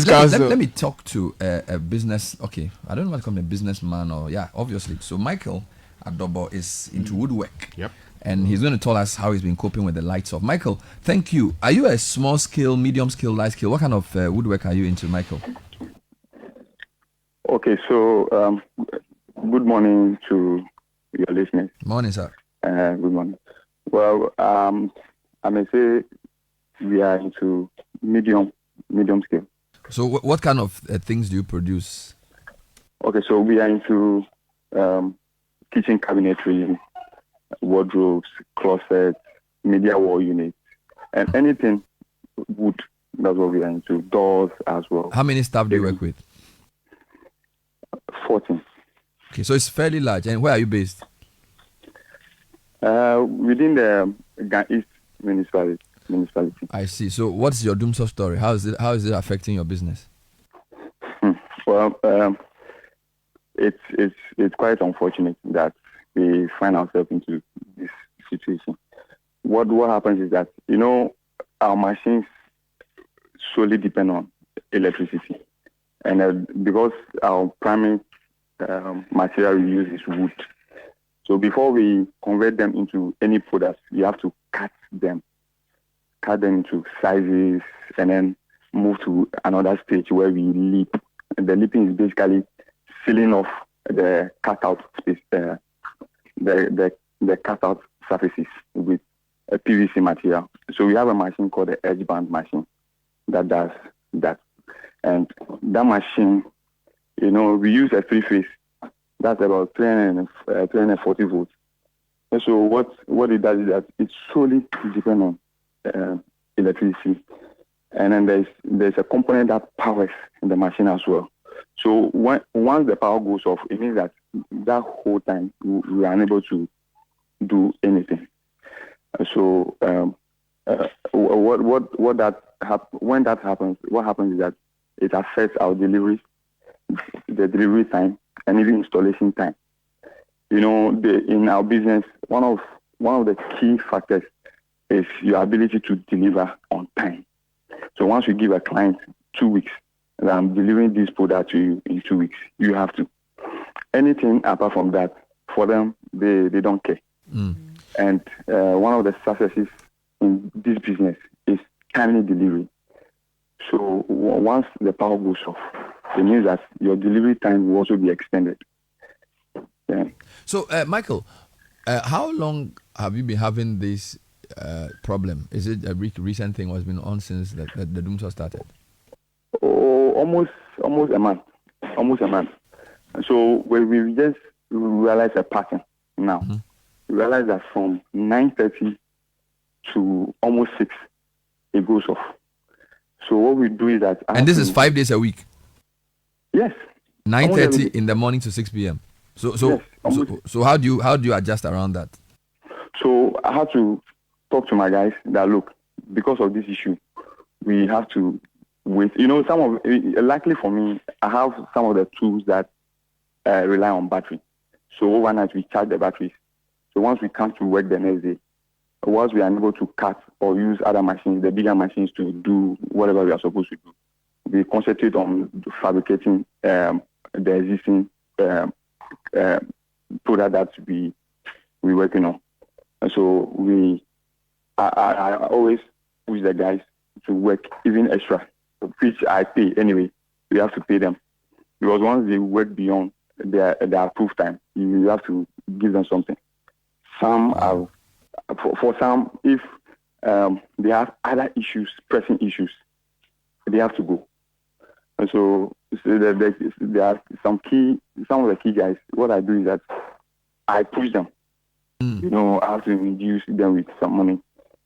Business Council. Let me talk to a business. Okay, I don't know what to call him, a businessman or obviously. So Michael Adobo is into woodwork. Yep. And he's going to tell us how he's been coping with the lights off. Michael, thank you. Are you a small scale, medium scale, large scale? What kind of woodwork are you into, Michael? Okay, so good morning to your listeners. Morning, sir. Good morning. Well, I may say we are into medium scale. So what kind of things do you produce? Okay, so we are into kitchen cabinetry, wardrobes, closets, media wall units, and anything wood. That's what we are into. Doors as well. How many staff do you work with? 14. Okay, so it's fairly large. And where are you based? Within the East municipality. I see. So what's your Dumsor story? How is it affecting your business? Well, it's quite unfortunate that we find ourselves into this situation. What happens is that, our machines solely depend on electricity. And because our primary material we use is wood. So before we convert them into any products, we have to cut them into sizes and then move to another stage where we lip. And the lipping is basically sealing off the cutout space, the cutout surfaces with a PVC material. So we have a machine called the edge band machine that does that. And that machine, we use a 3-phase. That's about 340 volts. And so what it does is that it solely depends on electricity. And then there's a component that powers the machine as well. So once the power goes off, it means that whole time we are unable to do anything. So when that happens, what happens is that it affects our deliveries, the delivery time, and even installation time. In our business, one of the key factors is your ability to deliver on time. So once you give a client 2 weeks, and I'm delivering this product to you in 2 weeks, you have to. Anything apart from that, for them, they don't care. And one of the successes in this business is timely delivery. So once the power goes off, it means that your delivery time will also be extended. Yeah. So, Michael, how long have you been having this problem? Is it a recent thing or has been on since the Dumsor started? Oh, almost a month. So we just realized a pattern now. Mm-hmm. We realize that from 9:30 to almost 6, it goes off. So what we do is that... And this is 5 days a week? Yes. 9:30 in the morning to 6 p.m. So how do you adjust around that? So I had to talk to my guys that, look, because of this issue, we have to wait. Likely for me, I have some of the tools that rely on battery. So overnight we charge the batteries. So once we come to work the next day, once we are able to cut or use other machines, the bigger machines, to do whatever we are supposed to do, we concentrate on fabricating the existing product that we working on. And so I always push the guys to work even extra, which I pay anyway. We have to pay them because once they work beyond their approved time, you have to give them something. Some have, for some, if they have other issues, pressing issues, they have to go. And so there are some of the key guys. What I do is that I push them. I have to reduce them with some money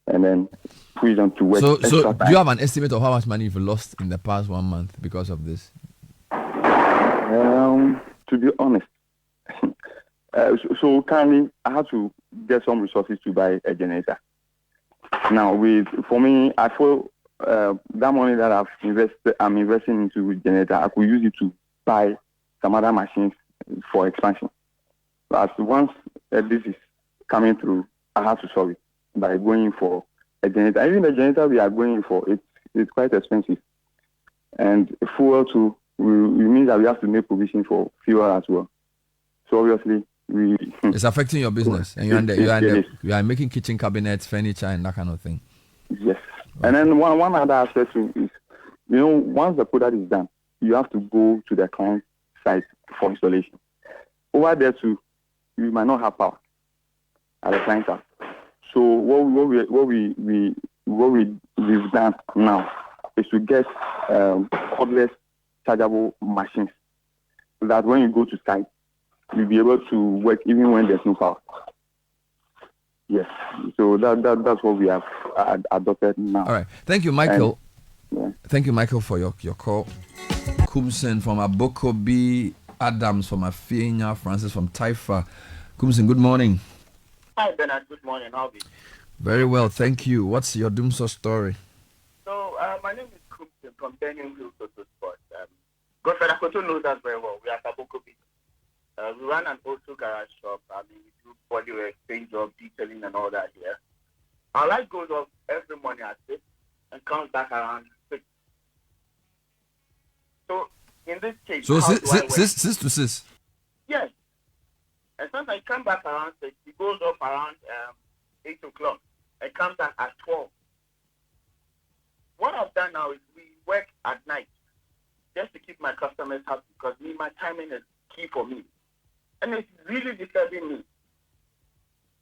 and then push them to work extra time. Do you have an estimate of how much money you've lost in the past 1 month because of this? To be honest, so currently I have to get some resources to buy a generator. Now, for me, I feel that money that I'm investing into generator, I could use it to buy some other machines for expansion. But once this is coming through, I have to solve it by going for a generator. Even the generator we are going for, it's quite expensive. And fuel too, we mean that we have to make provision for fuel as well. So obviously, it's affecting your business, and you are making kitchen cabinets, furniture, and that kind of thing. Yes. Okay. And then one other aspect is, once the product is done, you have to go to the client site for installation. Over there too, you might not have power at the client site. So what we've done now is to get cordless chargeable machines, so that when you go to site, you'll be able to work even when there's no power. Yes. So that's what we have adopted now. All right. Thank you, Michael. Thank you, Michael, for your call. Kumsen from Abokobi, Adams from Afienya, Francis from Taifa. Kumsen, good morning. Hi, Bernard. Good morning. How are you? Very well, thank you. What's your Dumsor story? So, my name is Kumsen from Birmingham Hills Auto Sports. Godfrey Akoto knows us very well. We are Abokobi. We run an auto garage shop. We do bodywork, paint job, detailing, and all that here. Our light goes off every morning at 6 and comes back around 6. So, in this case, so 6 to 6? Yes. And sometimes I come back around 6. It goes off around 8 o'clock. It comes back at 12. What I've done now is we work at night just to keep my customers happy, because my timing is key for me. And it's really disturbing me.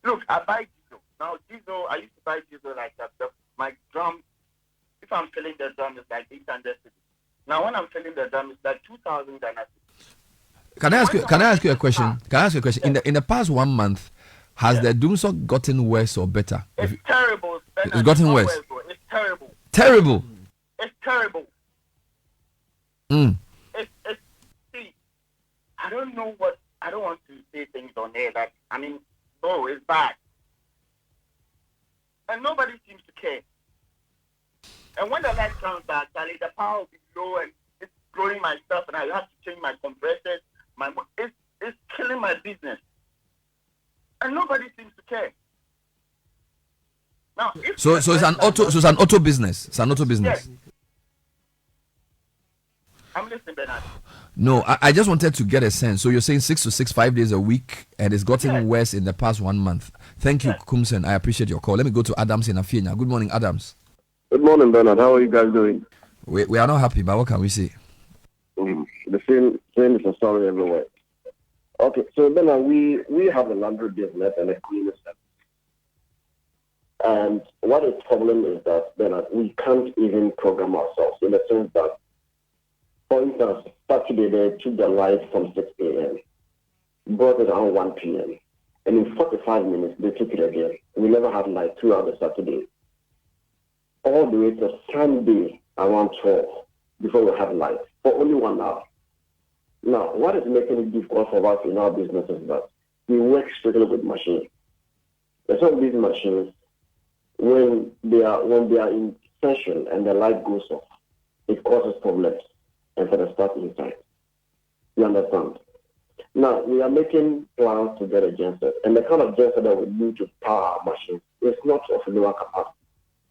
Look, I buy diesel. Now, diesel, I used to buy diesel like that. My drum, if I'm filling the drum, it's like 800 cedis. Now, when I'm filling the drum, it's like 2,000 Ghana cedis. Can I ask you a question? Yes. In the past 1 month, has the Dumsor gotten worse or better? It's terrible. It's gotten worse. It's terrible. Terrible. It's terrible. Mm. See, I don't know what. I don't want to say things on air that, it's bad. And nobody seems to care. And when the light comes back, the power will be low and it's blowing my stuff, and I have to change my compressors. It's killing my business. And nobody seems to care. Now, so it's an auto business. It's an auto business. Yes. I'm listening, Bernard. No, I just wanted to get a sense. So you're saying 6 to 6, 5 days a week, and it's gotten worse in the past 1 month. Thank you, Kumsen. I appreciate your call. Let me go to Adams in Afienya. Good morning, Adams. Good morning, Bernard. How are you guys doing? We are not happy, but what can we say? The same is a story everywhere. Okay, so Bernard, we have a laundry business and a cleaning service. And what the problem is that, Bernard, we can't even program ourselves, in the sense that, for instance, Saturday they took the light from 6 a.m., brought it around 1 p.m., and in 45 minutes they took it again. We never had light throughout the Saturday. All the way to Sunday around 12 before we had light for only 1 hour. Now, what is making it difficult for us in our business is that we work strictly with machines. And some of these machines, when they are in session and the light goes off, it causes problems and for the staff inside. You understand? Now, we are making plans to get a genset, and the kind of genset that we need to power our machines is not of lower capacity.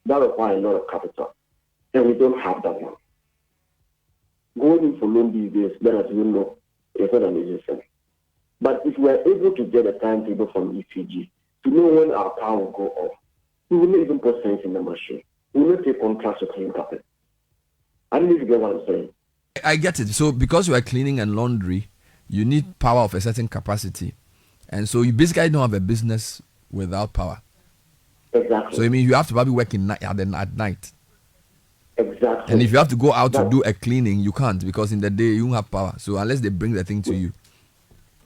That requires a lot of capital, and we don't have that one. Going in for loan these days, then as you know, it's not an easy thing. But if we are able to get a timetable from ECG to know when our power will go off, we will not even put things in the machine. We will not take contracts to clean carpet. I don't know if you get what I'm saying. I get it. So because you are cleaning and laundry, you need power of a certain capacity. And so you basically don't have a business without power. Exactly. So I mean you have to probably work at night. Exactly. And if you have to go out to do a cleaning, you can't, because in the day you don't have power. So unless they bring the thing to you.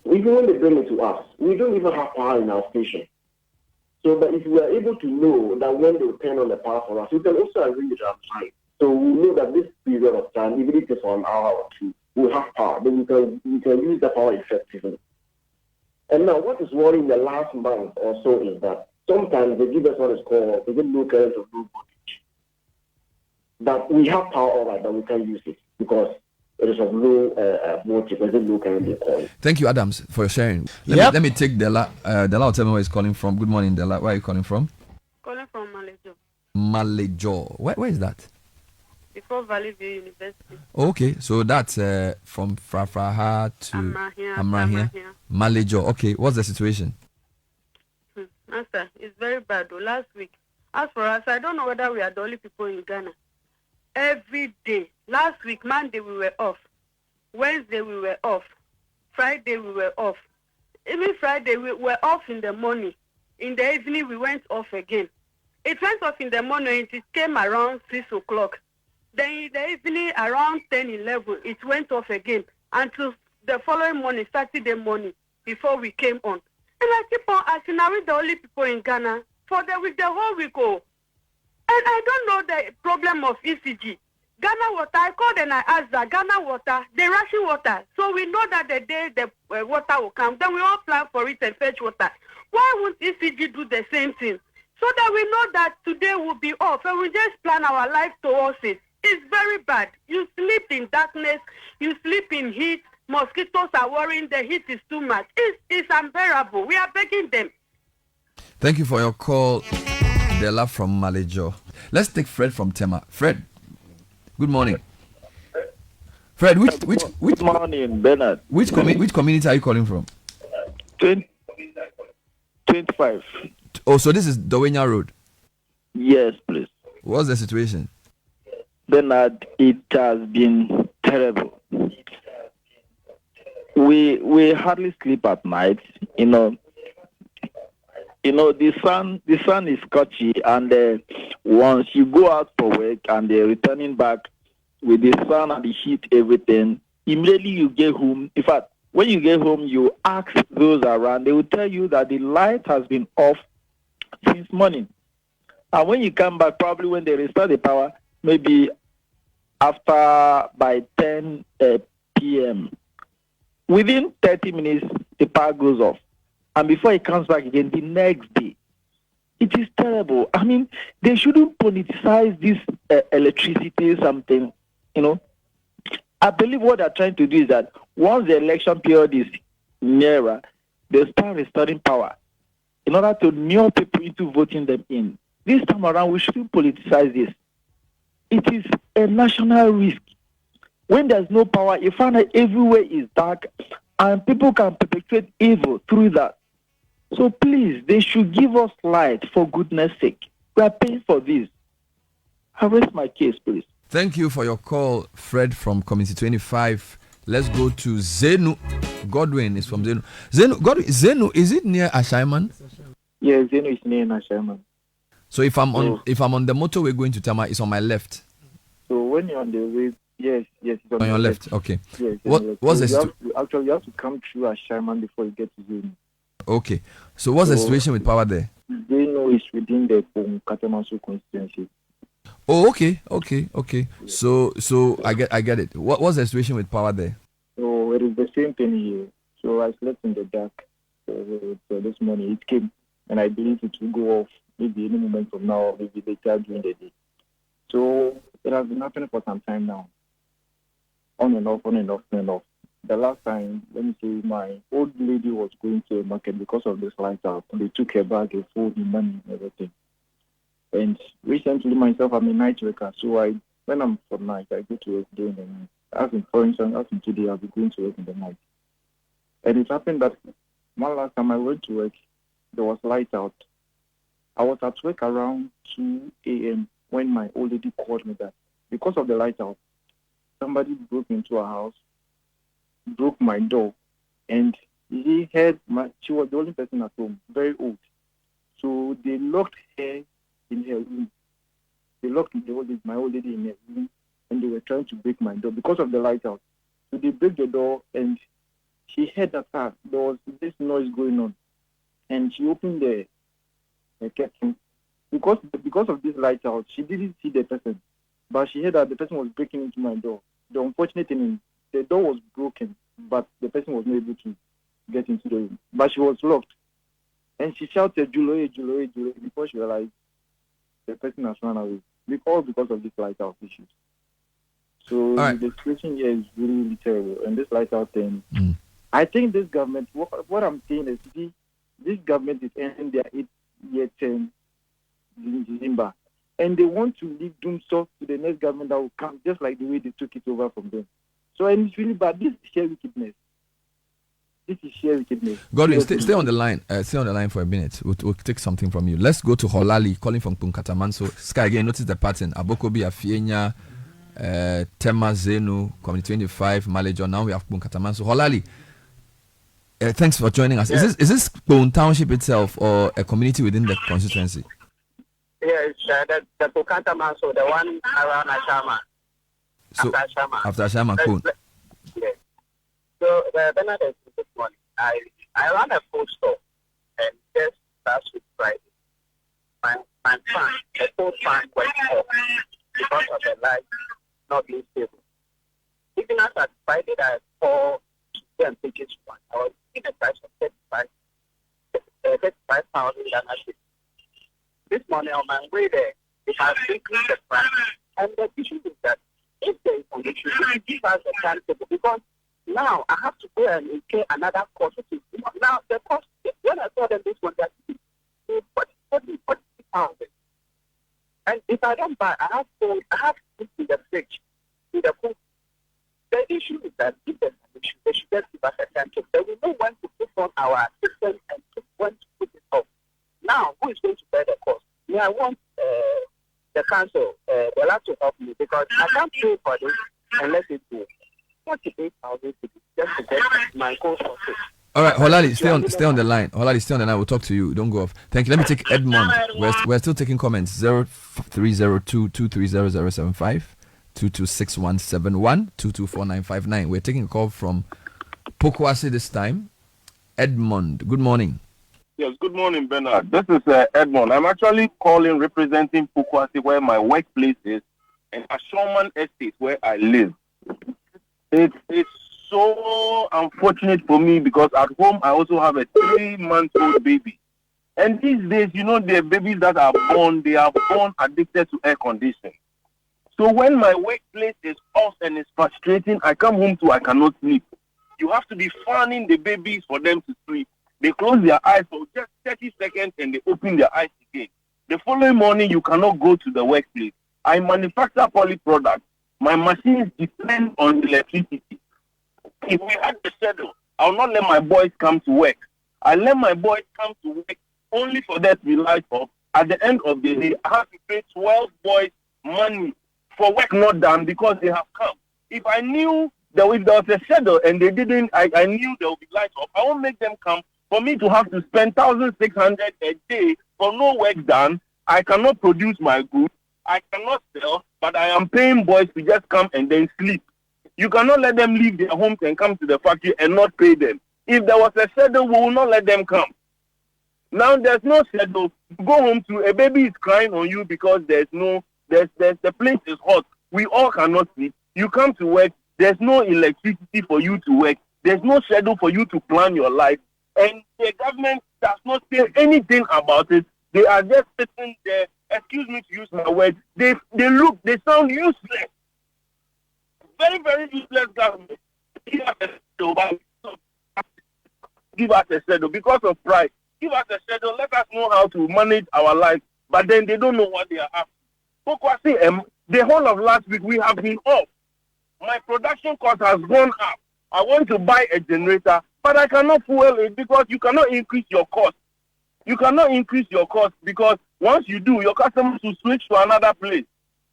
Even when they bring it to us, we don't even have power in our station. So but if we are able to know that when they will turn on the power for us, we can also arrange our time. So we know that this period of time, even if it's for an hour or two, we have power. Then we can use the power effectively. And now what is worrying the last month or so is that sometimes they give us what is called low current or low voltage. That we have power all right, but we can use it because it is of low voltage, low current they call it. Thank you, Adams, for sharing. Let me take Della. Della will tell me where he's calling from. Good morning, Della. Where are you calling from? Calling from Malejo. Malejo. Where is that? Before before Valley View University. Okay, so that's from Frafraha to Amrahia, Malejo. Okay, what's the situation? Master, it's very bad though. Last week, as for us, I don't know whether we are the only people in Ghana. Every day. Last week, Monday we were off. Wednesday we were off. Friday we were off. Even Friday we were off in the morning. In the evening we went off again. It went off in the morning. It came around 6 o'clock. Then in the evening around 10, 11, it went off again until the following morning, Saturday morning, before we came on. And I keep on asking, are we the only people in Ghana for the week, the whole week? Oh. And I don't know the problem of ECG. Ghana Water, I called and I asked that Ghana Water, they ration water. So we know that the day the water will come, then we all plan for it and fetch water. Why won't ECG do the same thing? So that we know that today will be off and we just plan our life towards it. It's very bad. You sleep in darkness, you sleep in heat, mosquitoes are worrying, the heat is too much. It's unbearable. We are begging them. Thank you for your call, Della from Malejo. Let's take Fred from Tema. Fred, good morning. Fred, which good morning, Bernard. Which community are you calling from? 25. Oh, so this is Dowenya Road? Yes, please. What's the situation? Bernard, it has been terrible. We hardly sleep at night. The sun is scorchy, and once you go out for work and they're returning back with the sun and the heat, everything, immediately you get home. In fact, when you get home, you ask those around, they will tell you that the light has been off since morning. And when you come back, probably when they restore the power, maybe after by 10 p.m., within 30 minutes, the power goes off. And before it comes back again, the next day. It is terrible. I mean, they shouldn't politicize this electricity something, I believe what they're trying to do is that once the election period is nearer, they start restoring power in order to lure people into voting them in. This time around, we shouldn't politicize this. It is a national risk. When there's no power, you find that everywhere is dark and people can perpetrate evil through that. So please, they should give us light for goodness sake. We are paying for this. I rest my case, please. Thank you for your call, Fred from Community 25. Let's go to Zenu. Godwin is from Zenu. Zenu, is it near Ashaiman? Yeah, Zenu is near Ashaiman. So if I'm on the motorway going to Tama, it's on my left. So when you're on the way, yes, it's on your left. Okay. Yes. What's the situation? Actually, you have to come through Ashaiman before you get to Zenu. Okay. So what's the situation with power there? Zenu is within the Katamasu constituency. Oh, okay. So I get it. What's the situation with power there? So it is the same thing here. So I slept in the dark. So this morning it came, and I believe it will go off maybe any moment from now, maybe later during the day. So it has been happening for some time now. On and off. The last time, let me say, my old lady was going to a market because of this light out. They took her bag, her phone, her money, and everything. And recently, myself, I'm a night worker. So when I'm for night, I go to work during the night. For instance, today, I'll be going to work in the night. And it happened that one last time I went to work, there was light out. I was at work around 2 a.m. when my old lady called me that because of the light out, somebody broke into our house, broke my door, and she was the only person at home, very old. So they locked her in her room. They locked my old lady in her room, and they were trying to break my door because of the light out. So they break the door, and she heard that there was this noise going on, and she opened the curtain. Because of this light out, she didn't see the person, but she heard that the person was breaking into my door. The unfortunate thing is the door was broken, but the person was not able to get into the room. But she was locked, and she shouted, "Juloe, Juloe, Juloe," before she realized the person has run away. Because of this light out issues. So the situation here is really, really terrible. And this light out thing, I think this government, what I'm saying is this government is ending their 8-year term in December. and they want to leave Dumsor to the next government that will come, just like the way they took it over from them. So, and it's really bad. This is sheer wickedness. Godwin, stay on the line. Stay on the line for a minute. We'll take something from you. Let's go to Holali, calling from Punkatamanso. Sky, again, notice the pattern. Abokobi, Afienya, Tema, Zenu, Community 25, Malejo. Now we have Punkatamanso. Holali, thanks for joining us. Is this Pun Township itself or a community within the constituency? Yes, the Punkatamanso, the one around Ashama. So, after Ashama, Pun. Yes. So, Bernard, this morning, I ran a food store, and just last week Friday, my fan, the whole fan went off because of the light not being stable. Even after Friday, I saw them tickets one. I was in the price of 35,000 Ghana. This morning on my way there, it has increased the price. And the issue is that if there is an issue, give us the timetable because now I have to go and incur another cost. Which is, now the cost, when I saw them this one, that 40,000. And if I don't buy, I have food in the fridge, in the cook. The issue is that if there's an issue, they should just give us a timetable. Then we know when to put on our system and when to put it off. Now, who is going to bear the cost? Me, I want the council, they have to help me because I can't pay for this unless it's 48,000 just to get my cost of it. All right, Holali, stay on the line. Holali, stay on the line. We'll talk to you. Don't go off. Thank you. Let me take Edmond. We're still taking comments. 0302-230075, 226171, 224959. We're taking a call from Pokwasi this time. Edmond, good morning. Yes, good morning, Bernard. This is Edmond. I'm actually calling representing Pokwasi, where my workplace is, and Ashoman Estate, where I live. It's so unfortunate for me because at home I also have a 3-month-old baby. And these days, the babies that are born, they are born addicted to air conditioning. So when my workplace is off and it's frustrating, I come home I cannot sleep. You have to be fanning the babies for them to sleep. They close their eyes for just 30 seconds and they open their eyes again. The following morning, you cannot go to the workplace. I manufacture poly products. My machines depend on electricity. If we had the schedule, I will not let my boys come to work. I let my boys come to work only for them to be light off. At the end of the day, I have to pay 12 boys money for work not done because they have come. If I knew that if there was a schedule and they didn't, I knew there would be light off, I won't make them come. For me to have to spend 1,600 a day for no work done, I cannot produce my goods. I cannot sell, but I am paying boys to just come and then sleep. You cannot let them leave their homes and come to the factory and not pay them. If there was a schedule, we will not let them come. Now there's no schedule. Go home to a baby is crying on you because the place is hot. We all cannot sleep. You come to work. There's no electricity for you to work. There's no schedule for you to plan your life. And the government does not say anything about it. They are just sitting there. Excuse me to use my word. They sound useless. Very, very useless government. Give us a schedule because of pride. Give us a schedule. Let us know how to manage our life. But then they don't know what they are after. The whole of last week we have been off. My production cost has gone up. I want to buy a generator, but I cannot fuel it because you cannot increase your cost. You cannot increase your cost because once you do, your customers will switch to another place.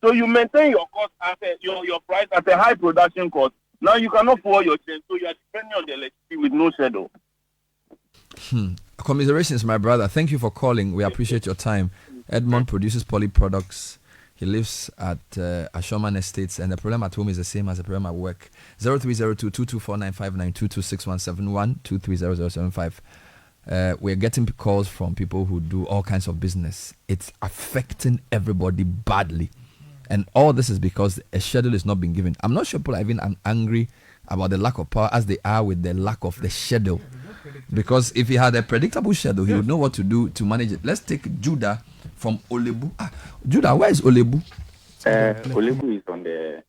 So you maintain your cost your price at a high production cost. Now you cannot fuel your chain, so you are depending on the electricity with no schedule. Commiserations, my brother. Thank you for calling. We appreciate your time. Edmond produces poly products. He lives at Ashoman Estates, and the problem at home is the same as the problem at work. 0302-224959, 226171, 230075. We're getting calls from people who do all kinds of business. It's affecting everybody badly. And all this is because a schedule is not being given. I'm not sure people are even angry about the lack of power as they are with the lack of the schedule. Because if he had a predictable schedule, he would know what to do to manage it. Let's take Judah from Olebu. Judah, where is Olebu? Olebu is on the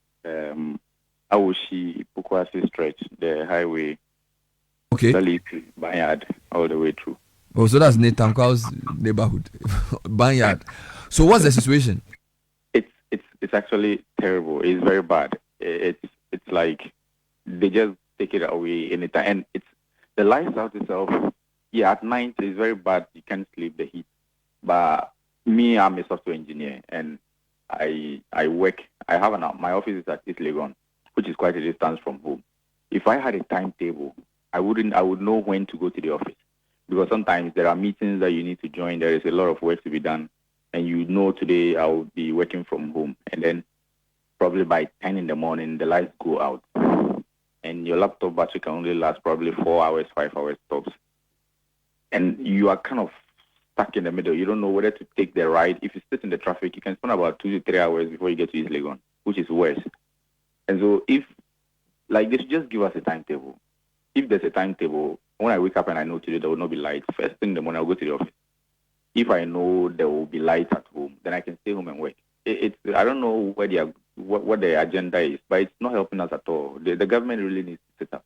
Awoshi Pokwasi stretch, the highway. Okay. Banyard, all the way through. Oh, so that's Nathan Kwau's neighborhood. Banyard. So what's the situation? it's actually terrible. It's very bad. It's like they just take it away anytime. And it's the lights out itself. Yeah, at night it's very bad. You can't sleep, the heat. But me, I'm a software engineer, and I work. I have my office is at East Legon, which is quite a distance from home. If I had a timetable, I would know when to go to the office, because sometimes there are meetings that you need to join. There is a lot of work to be done, and you know today I will be working from home, and then probably by 10 in the morning the lights go out, and your laptop battery can only last probably 4 hours, 5 hours tops, and you are kind of stuck in the middle. You don't know whether to take the ride. If you sit in the traffic, you can spend about 2 to 3 hours before you get to East Legon, which is worse. And so if, like, they should just give us a timetable. If there's a timetable, when I wake up and I know today there will not be lights, first thing in the morning I'll go to the office. If I know there will be lights at home, then I can stay home and work. I don't know what the agenda is, but it's not helping us at all. The government really needs to sit up.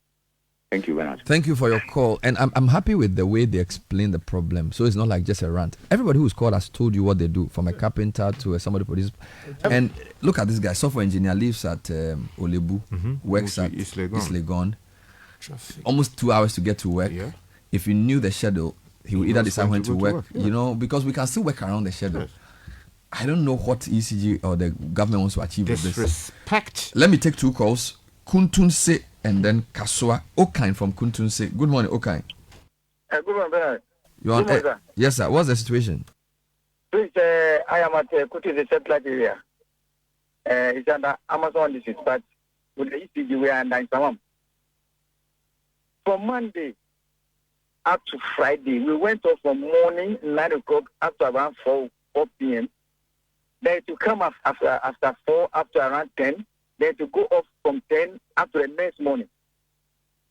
Thank you very much. Thank you for your call. And I'm happy with the way they explain the problem. So it's not like just a rant. Everybody who's called has told you what they do, from a carpenter to somebody produces. And look at this guy, software engineer, lives at Olebu, works at East Legon. Almost 2 hours to get to work. Yeah. If he knew the schedule, he would either decide when to work. Yeah. You know, because we can still work around the schedule. Yes. I don't know what ECG or the government wants to achieve with this. Disrespect. Let me take 2 calls. Kuntunse and then Kaswa. Okain from Kuntunse. Good morning, Okain. Good morning, Bernard. You on air? Yes, sir. What's the situation? Please, I am at Kuti, satellite area. It's under Amazon dispatch with the ECG we are under Samam. From Monday up to Friday, we went off from morning 9 o'clock up to around 4 p.m. Then to come after 4 up to around 10. Then to go off from 10 up to the next morning.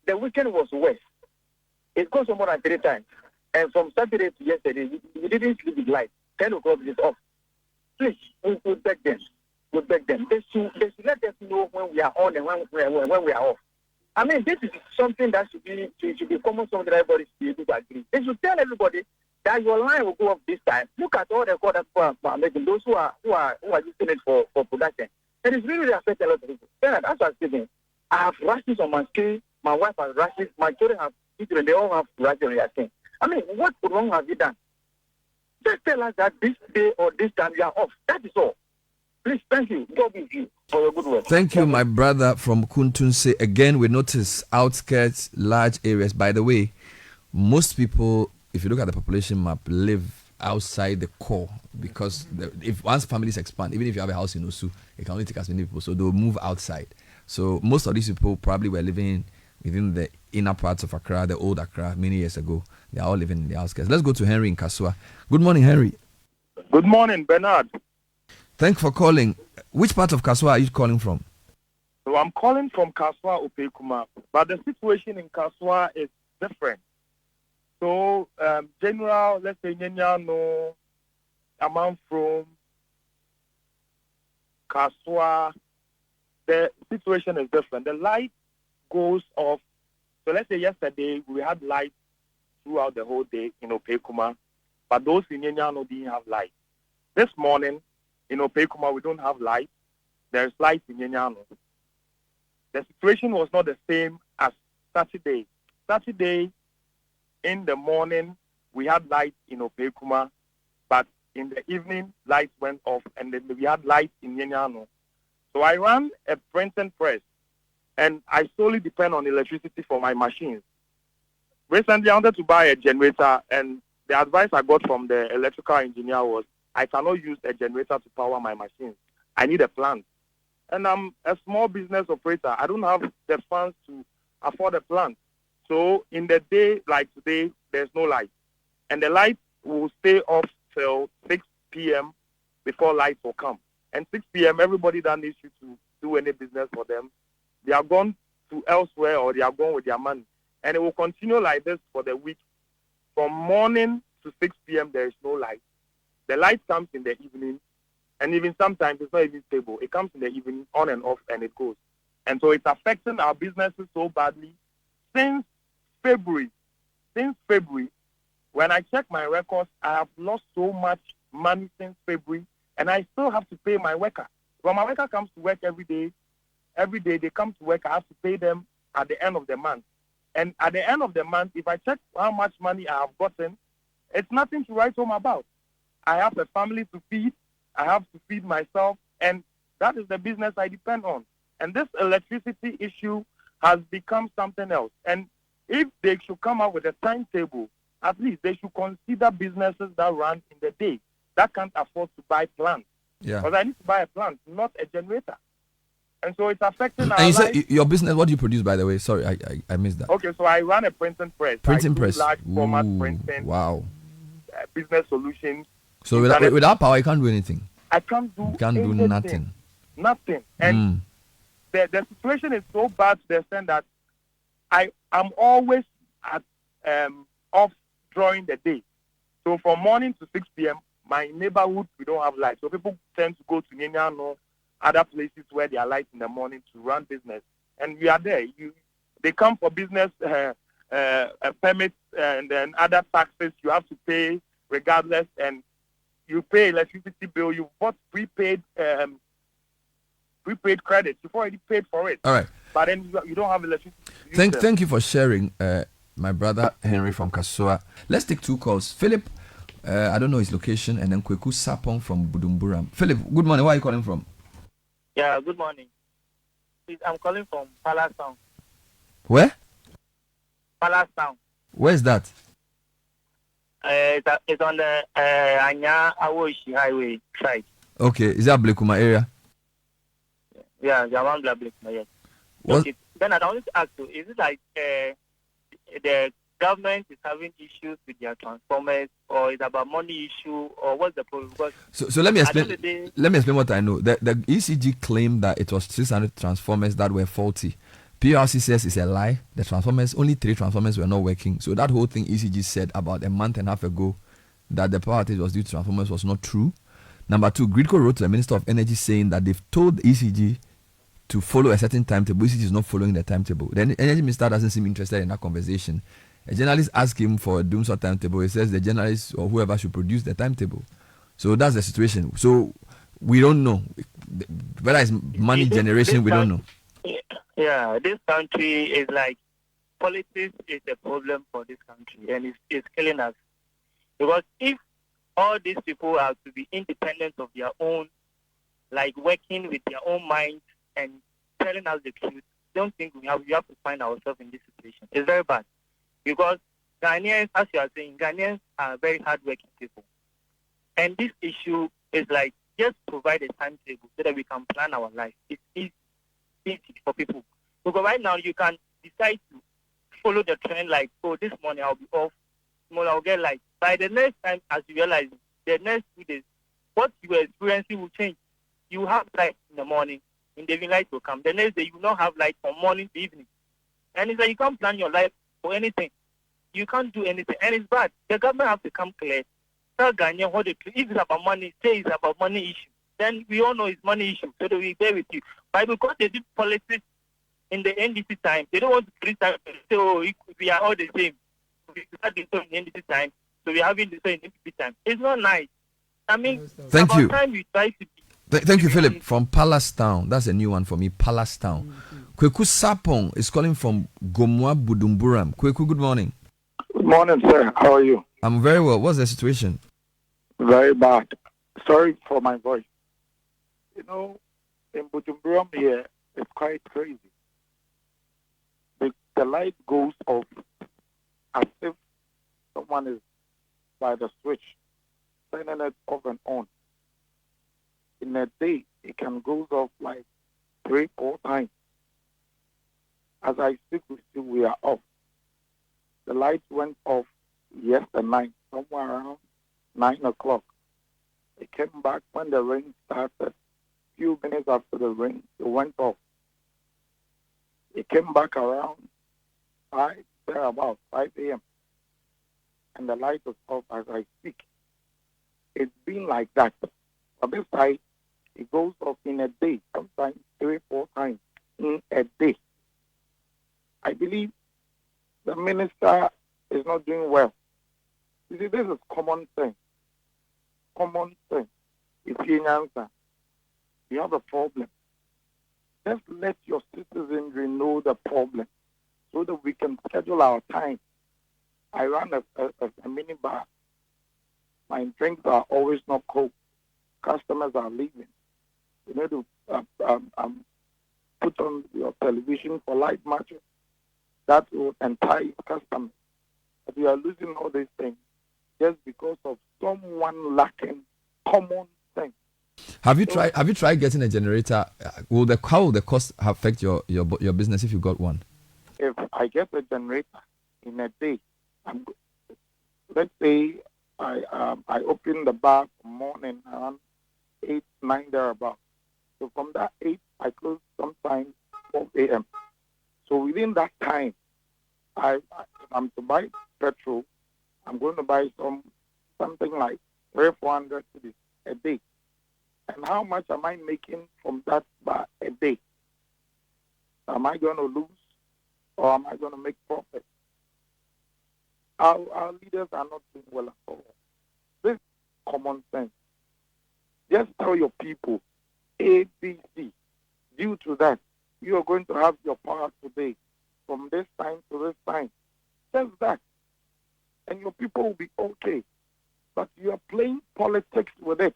The weekend was worse. It goes more than 3 times. And from Saturday to yesterday, we didn't sleep with light. 10 o'clock is off. Please, we beg them. We beg them. They should let us know when we are on and when we are off. I mean, this is something that should be common, something that everybody should be able to agree. They should tell everybody that your line will go off this time. Look at all the calls that people are making, those who are using it for production. And it's really affecting a lot of people. Then, as I was saying, I have rashes on my skin, my wife has rashes, my children have children, they all have rashes on their skin. I mean, what wrong have you done? Just tell us that this day or this time you are off. That is all. Please, thank you. God bless you for your good work. Thank you, my brother from Kuntunse. Again, we notice outskirts, large areas. By the way, most people, if you look at the population map, live outside the core, because if once families expand, even if you have a house in Osu, it can only take as many people, so they'll move outside. So most of these people probably were living within the inner parts of Accra, the old Accra, many years ago. They are all living in the outskirts. Let's go to Henry in Kasua. Good morning, Henry. Good morning, Bernard. Thanks for calling. Which part of Kasua are you calling from? So I'm calling from Kasua, Opekuma, but the situation in Kasua is different. So, general, let's say, Nyanyano, amount from Kasua, the situation is different. The light goes off. So let's say yesterday we had light throughout the whole day in Opekuma, but those in Nyanyano didn't have light. This morning in Opekuma we don't have light. There's light in Nyanyano. The situation was not the same as Saturday. Saturday in the morning we had light in Opekuma, but in the evening lights went off, and then we had light in Nyanyano. So I ran a printing press, and I solely depend on electricity for my machines. Recently I wanted to buy a generator, and the advice I got from the electrical engineer was I cannot use a generator to power my machines. I need a plant. And I'm a small business operator. I don't have the funds to afford a plant. So in the day like today, there's no light. And the light will stay off till 6 p.m. before lights will come. And 6 p.m., everybody that needs you to do any business for them, they are gone to elsewhere, or they are gone with their money. And it will continue like this for the week. From morning to 6 p.m., there is no light. The light comes in the evening, and even sometimes it's not even stable. It comes in the evening, on and off, and it goes. And so it's affecting our businesses so badly. Since February, when I check my records, I have lost so much money since February, and I still have to pay my worker. When my worker comes to work every day they come to work, I have to pay them at the end of the month. And at the end of the month, if I check how much money I have gotten, it's nothing to write home about. I have a family to feed. I have to feed myself. And that is the business I depend on. And this electricity issue has become something else. And if they should come up with a timetable, at least they should consider businesses that run in the day that can't afford to buy plants. Yeah. Because I need to buy a plant, not a generator. And so it's affecting our And you life. said your business, what do you produce, by the way? Sorry, I missed that. Okay, so I run a printing press. Printing I do press. large format Ooh, printing. wow. Business solutions. So without power, you can't do anything. I can't do You can't do anything. nothing. Nothing. And the situation is so bad to the extent that I'm always at off during the day. So from morning to 6 p.m., my neighborhood, we don't have light. So people tend to go to Ninyano, other places where there are lights in the morning to run business. And we are there. They come for business permits and then other taxes you have to pay regardless. And you pay electricity bill. You bought prepaid credits. You've already paid for it. All right. But then you don't have electricity. Thank you for sharing, my brother Henry from Kasua. Let's take 2 calls. Philip, I don't know his location, and then Kweku Sapong from Budumburam. Philip, good morning. Where are you calling from? Yeah, good morning. I'm calling from Palace Town. Where? Palace Town. Where's that? It's on the Anya Awoshi Highway side. Okay, is that Blekuma area? Yeah, around Blekuma, yes. What? Okay. Then I wanted to ask you, is it like the government is having issues with their transformers, or is it about money issue, or what's the problem? Because so let me explain. Let me explain what I know. The ECG claimed that it was 600 transformers that were faulty. PRC says it's a lie. The transformers, only 3 transformers were not working. So that whole thing ECG said about a month and a half ago that the power outage was due to transformers was not true. Number 2, Gridco wrote to the Minister of Energy saying that they've told the ECG to follow a certain timetable. ECG is not following the timetable. The Energy Minister doesn't seem interested in that conversation. A journalist asked him for a Dumsor timetable. He says the journalist or whoever should produce the timetable. So that's the situation. So we don't know whether it's money generation. We don't know. Yeah, this country is like politics is a problem for this country, and it's killing us. Because if all these people are to be independent of their own, like working with their own minds and telling us the truth, don't think we have to find ourselves in this situation. It's very bad. Because Ghanaians, as you are saying, Ghanaians are very hardworking people. And this issue is like just provide a timetable so that we can plan our life. It's easy for people. Because right now you can decide to follow the trend like, oh, this morning I'll be off, tomorrow I'll get light. By the next time, as you realize, the next 2 days, what you are experiencing will change. You have light in the morning, in the evening light will come. The next day you will not have light from morning to evening. And it's like you can't plan your life for anything. You can't do anything. And it's bad. The government have to come clear. Tell Ghanaian what it is. If it's about money, say it's about money issue. Then we all know it's money issue. So that we bear with you. But because they did politics in the NDC time, they don't want to create time to say, oh, we are all the same. We had this in NDC time, so we're having this in NDC time. It's not nice. I mean, thank you. Time we try to be. Thank you, Philip, from Palace Town. That's a new one for me, Palace Town. Kweku Sapong is calling from Gomwa Budumburam. Kweku, good morning. Good morning, sir. How are you? I'm very well. What's the situation? Very bad. Sorry for my voice. You know, in Budumburam here, it's quite crazy. The light goes off as if someone is by the switch, turning it off and on. In a day, it can go off like 3-4 times. As I speak with you, we are off. The light went off yesterday night, somewhere around 9 o'clock. It came back when the rain started. Few minutes after the rain, it went off. It came back around 5 a.m. And the light was off as I speak. It's been like that. On this side, it goes off in a day, sometimes 3-4 times in a day. I believe the minister is not doing well. You see, this is common sense. Common sense. If you answer, we have a problem. Just let your citizenry know the problem so that we can schedule our time. I run a mini bar. My drinks are always not cold. Customers are leaving. You need to put on your television for live matches. That will entice customers. But we are losing all these things just because of someone lacking common sense. Have you tried getting a generator? How will the cost affect your business if you got one? If I get a generator in a day, let's say I open the bar from morning around 8, 9 thereabouts. So from that 8, I close sometimes 12 a.m. So within that time, if I'm to buy petrol, I'm going to buy something like 300-400 cedis a day. And how much am I making from that bar a day? Am I going to lose or am I going to make profit? Our leaders are not doing well at all. This is common sense. Just tell your people, A, B, C. Due to that, you are going to have your power today from this time to this time. Just that. And your people will be okay. But you are playing politics with it.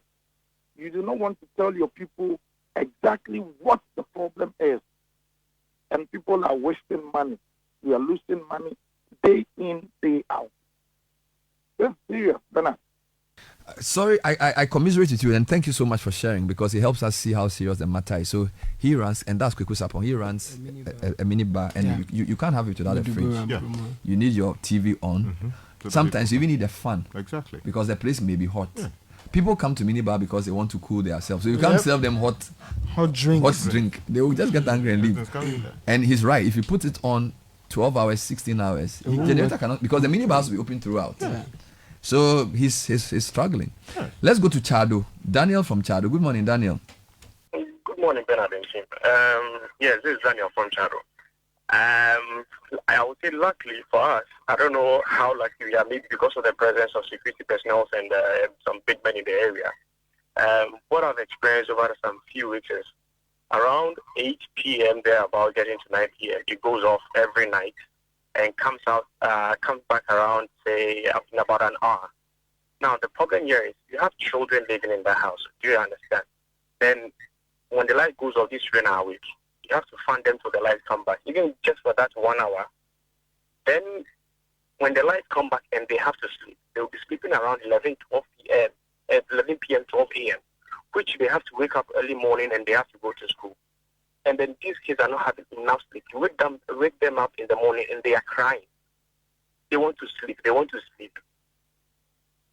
You do not want to tell your people exactly what the problem is. And people are wasting money. We are losing money day in, day out. It's serious, Bernard. Sorry, I commiserate with you and thank you so much for sharing because it helps us see how serious the matter is. So he runs, and that's Kweku Sapon, he runs a mini bar and you can't have it without a fridge. Yeah. You need your TV on. Mm-hmm. Sometimes you even need a fan. Exactly. Because the place may be hot. Yeah. People come to minibar because they want to cool themselves. So you can't serve them hot drink. They will just get angry and leave. And he's right. If you put it on 12 hours, 16 hours, the generator cannot, because the minibars will be open throughout. Yeah. So he's struggling. Yeah. Let's go to Chado. Daniel from Chado. Good morning, Daniel. Good morning, Bernard and team. Yes, this is Daniel from Chado. I would say luckily for us, I don't know how lucky we are, maybe because of the presence of security personnel and some big men in the area. What I've experienced over some few weeks is around 8 p.m. there, about getting to 9 p.m. It goes off every night and comes back around, say, in about an hour. Now, the problem here is you have children living in the house. Do you understand? Then when the light goes off, these children are awake. You have to fund them till the lights come back, even just for that 1 hour. Then when the lights come back and they have to sleep, they'll be sleeping around 11 p.m., 12 a.m., which they have to wake up early morning and they have to go to school. And then these kids are not having enough sleep. You wake them up in the morning and they are crying. They want to sleep.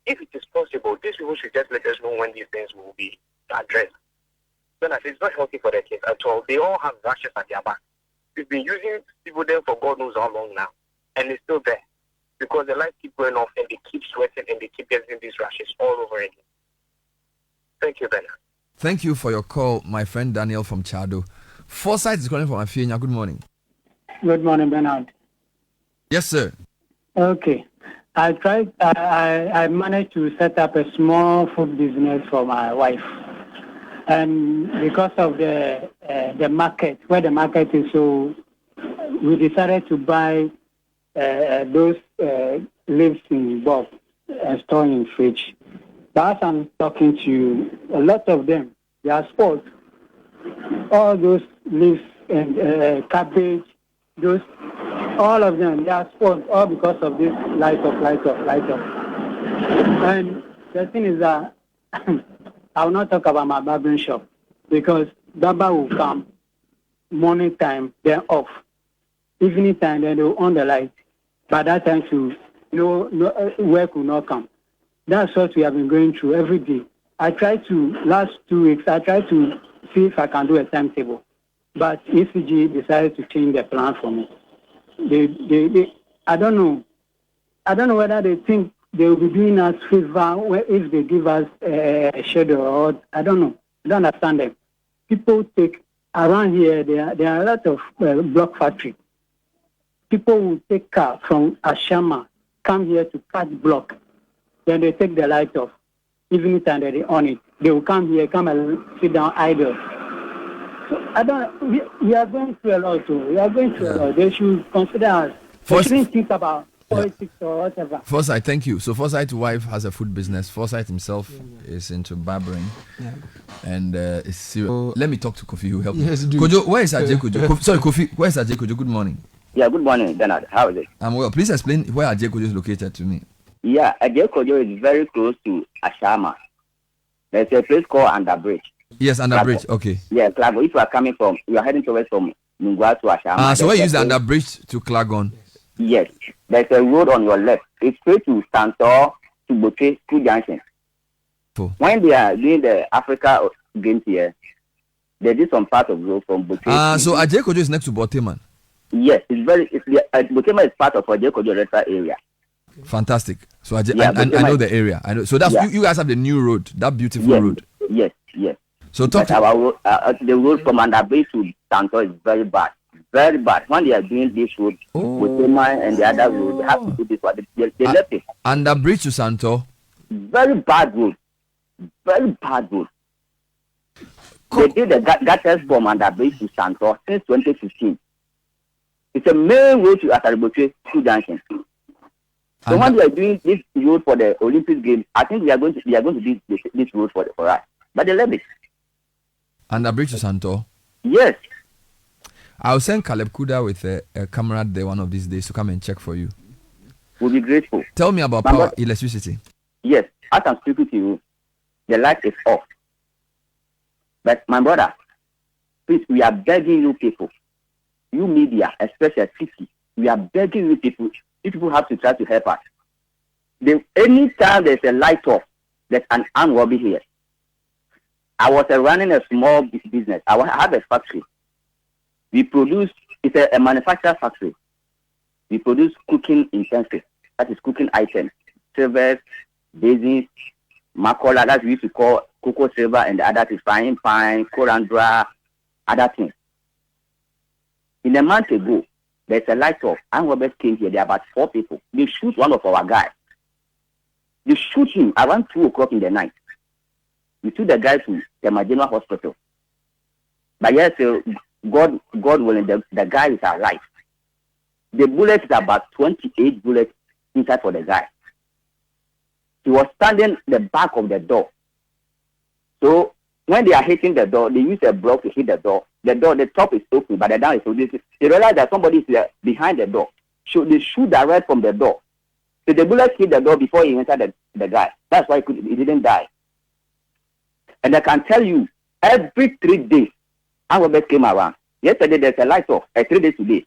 If it is possible, these people should just let us know when these things will be addressed. Then it's not healthy for the kids at all. They all have rashes at their back. We've been using Civil for God knows how long now, and it's still there because the lights keep going off and they keep sweating and they keep getting these rashes all over again. Thank you, Bernard. Thank you for your call, my friend Daniel from Chado. Foresight is calling from Afienya. Good morning. Good morning, Bernard. Yes, sir. Okay. I managed to set up a small food business for my wife. And because of the market, where the market is, so we decided to buy those leaves in bulk and store in fridge. But as I'm talking to you, a lot of them, they are spoiled. All those leaves and cabbage, all of them, they are spoiled, all because of this light up. And the thing is that I will not talk about my barbering shop because barber will come morning time, then off. Evening time, then they will on the light. By that time, work will not come. That's what we have been going through every day. Last 2 weeks, I tried to see if I can do a timetable. But ECG decided to change the plan for me. I don't know whether they think they will be doing us favor if they give us a schedule or I don't know. I don't understand them. People take around here. There are a lot of block factory. People will take car from Ashama, come here to cut block. Then they take the light off. evening time that they on it. They will come here, come and sit down idle. So I don't. We are going through a lot too. We are going through a lot. They should consider us. They shouldn't think about politics or whatever. Forsyth, thank you. So Forsyth's wife has a food business. Forsyth himself is into barbering, and is serious. Let me talk to Kofi. Who help me? Yes, do. Kojo, where is Ajay Kojo? Sorry, Kofi. Where is Ajay Kojo? Good morning. Yeah, good morning, Bernard. How is it? I'm well. Please explain where Ajay Kojo is located to me. Yeah, Ajay Kojo is very close to Ashama. There's a place called Underbridge. Yes, Underbridge. Okay. Yeah, Clago. If you are coming from, you are heading towards from Mungwa to Ashama. So where you use the Underbridge to Clagon? Yes. There's a road on your left. It's straight to Santor to Bote, two junctions. When they are doing the Africa Games here, they did some part of road from Bote. So Ajay Kojo is next to Boteman. Yes, Boteman is part of Ajay Kojo Retro area. Fantastic. So I know the area. I know. So that's you guys have the new road, that beautiful road. Yes. So talk to the road from Underbridge to Santor is very bad. Very bad. When they are doing this road with the mine and the other road, they have to do this one. They left it. Underbridge to Santor. Very bad road. Very bad road. They did the gutters from Underbridge to Santor since 2015. It's a main road to Atariboche, two junctions. So when we are doing this road for the Olympic Games, I think we are going to do this road for us. But they left it. Underbridge to Santor. Yes. I'll send Caleb Kuda with a comrade there one of these days to come and check for you. We'll be grateful. Tell me about power, electricity. Yes, as I'm speaking to you, the light is off. But my brother, please, we are begging you people, you media, especially Citi, we are begging you people, you people have to try to help us. Anytime there's a light off, there's an armed robbery here. I was running a small business. I have a factory. We produce, it's a manufacturer factory. We produce cooking utensils, that is cooking items, silvers, basins, makola, that we used to call cocoa silver, and the other is frying pan, corandra, other things. In a month ago, there's a light off. And robbers came here, there are about 4 people. They shoot one of our guys. They shoot him around 2 o'clock in the night. We took the guy to the Majima Hospital. But yes, God willing, the guy is alive. The bullet is about 28 bullets inside for the guy. He was standing the back of the door. So when they are hitting the door, they use a block to hit the door. The top is open, but the down is open. They realize that somebody is behind the door. So they shoot direct from the door. So the bullet hit the door before he entered the guy. That's why he didn't die. And I can tell you, every 3 days, our robbers came around. Yesterday, there's a light off. 3 days today.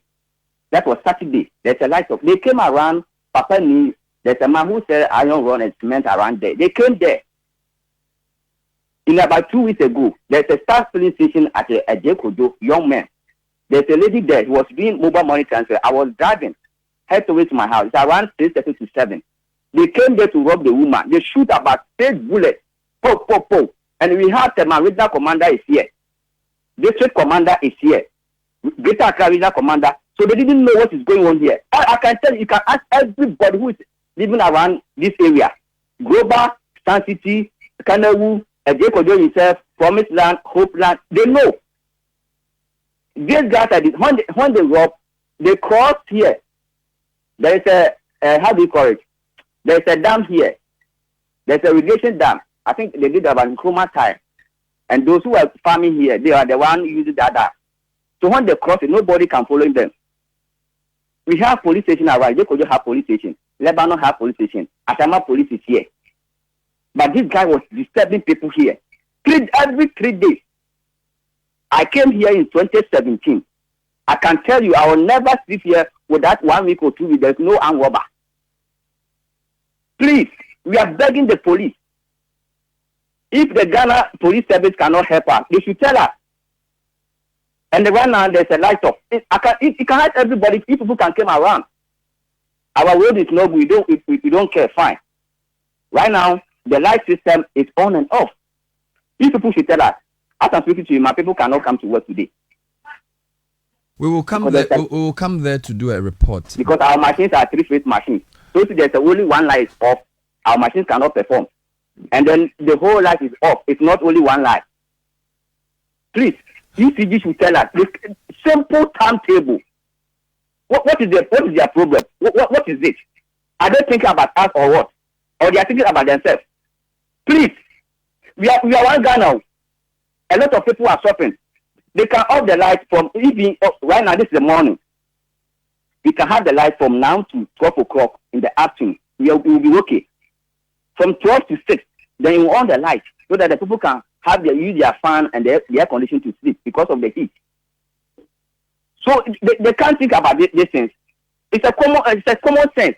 That was Saturday. There's a light off. They came around. Papa knew. There's a man who said iron run and cement around there. They came there. In about 2 weeks ago, there's a staff filling station at a Jekojo, young man. There's a lady there who was doing mobile money transfer. I was driving, head away to my house. It's around 6:30 to 7. They came there to rob the woman. They shoot about 8 bullets. Po. And we have the regional commander is here. District commander is here. Greater Accra regional commander. So they didn't know what is going on here. I can tell you can ask everybody who is living around this area. Global, Sun City, Kanawu, Ejekojo himself, Promised Land, Hope Land, they know. These guys are when they rob, they cross here. There is a how do you call it? There is a dam here. There's a irrigation dam. I think they did about Nkrumah time. And those who are farming here, they are the one using that dam. So when they cross it, nobody can follow them. We have police station around. Ejekojo have police station. Lebanon have police station. Ashama police is here. But this guy was disturbing people here. Every 3 days. I came here in 2017. I can tell you, I will never sleep here without 1 week or 2 weeks. There's no armed robber. Please, we are begging the police. If the Ghana police service cannot help us, they should tell us. And right now, there's a light off. It can help everybody if people can come around. Our road is no good. We don't care. Fine. Right now, the light system is on and off. If people should tell us, as I'm speaking to you, my people cannot come to work today. We will come there. We will come there to do a report. Because our machines are 3-phase machines. So if there's only one light off, our machines cannot perform. and then the whole light is off. It's not only one light. Please, ECG should tell us this simple timetable. What is their problem? What is it? Are they thinking about us or what? Or they are thinking about themselves? Please, we are one guy now. A lot of people are shopping. They can off the light from evening. Right now, this is the morning. We can have the light from now to 12 o'clock in the afternoon. We will be okay. From 12 to 6, then you on the light so that the people can use their fan and their air conditioning to sleep because of the heat. So they can't think about these things. It's a common sense.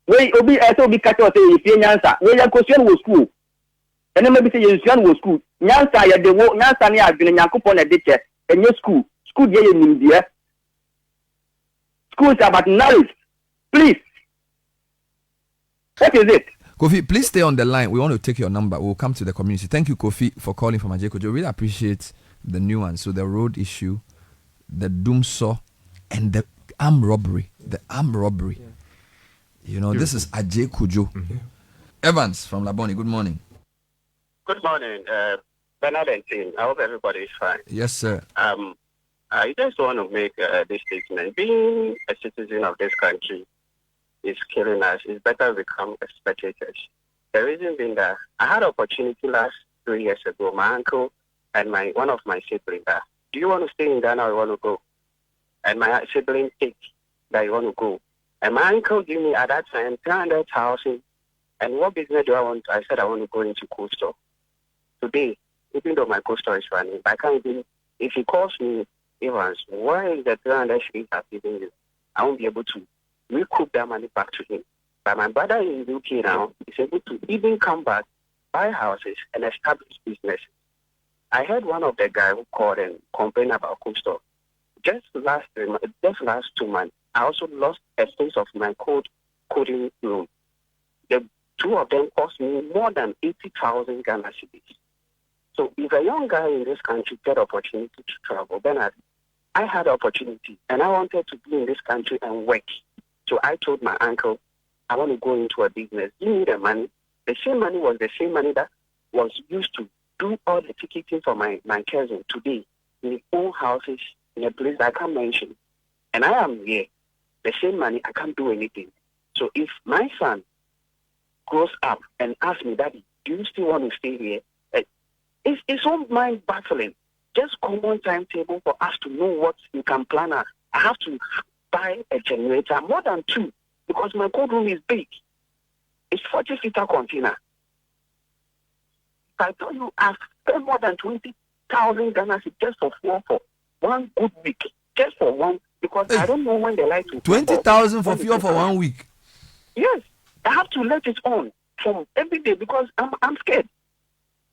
When Obi catch us say if you answer, when your question was school, and then maybe say your question was school. Nyansa ya de wo nyansa ne adwene Nyankopon na de che enye school dey nimdie. School is about knowledge. Please. What is it? Kofi, please stay on the line. We want to take your number. We'll come to the community. Thank you, Kofi, for calling from Ajay Kojo. Really appreciate the nuance. So the road issue, the Dumsor, and the armed robbery. The armed robbery. Yeah. You know, this is Ajay Kojo. Mm-hmm. Evans from Laboni, good morning. Good morning, Bernard and team. I hope everybody is fine. Yes, sir. I just want to make this statement. Being a citizen of this country is killing us. It's better we become spectators. The reason being that I had an opportunity last 3 years ago. My uncle and one of my siblings, do you want to stay in Ghana or you want to go? And my sibling picked that you want to go. And my uncle gave me at that time 300,000. And what business do I want? I said I want to go into cold store. Today, even though my cold store is running, I can't even, if he calls me, Evans, why is the 300 shillings I've given you? I won't be able to recoup that money back to him. But my brother in the UK now is able to even come back, buy houses, and establish businesses. I heard one of the guys who called and complained about cold store. Just last 2 months, I also lost a space of my coding room. The two of them cost me more than 80,000 Ghana cedis. So if a young guy in this country get opportunity to travel, Bernard, I had opportunity and I wanted to be in this country and work. So I told my uncle, I want to go into a business. Give me the money. The same money was the same money that was used to do all the ticketing for my cousin today in his own houses in a place I can't mention. And I am here. The same money, I can't do anything. So if my son grows up and asks me, Daddy, do you still want to stay here? It's all mind baffling. Just common timetable for us to know what you can plan. I have to buy a generator, more than 2, because my cold room is big. It's 40-liter container. If I tell you, I've spent more than 20,000 Ghana just for 1 good week, just for one, because I don't know when the light will 20,000 for fuel for 1 week. Yes, I have to let it on from every day because I'm scared.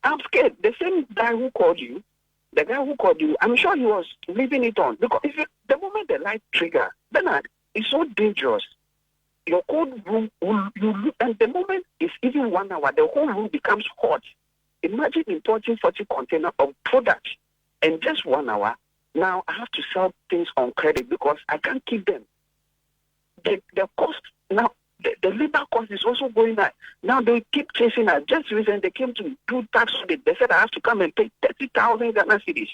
I'm scared. The same guy who called you, I'm sure he was leaving it on because the moment the light trigger, Bernard, it's so dangerous. Your cold room and the moment it's even 1 hour, the whole room becomes hot. Imagine importing 40 containers of products and just 1 hour. Now I have to sell things on credit because I can't keep them. The cost now, the labor cost is also going up. Now they keep chasing us. Just recently they came to do tax audit. They said I have to come and pay 30,000 Ghana cedis.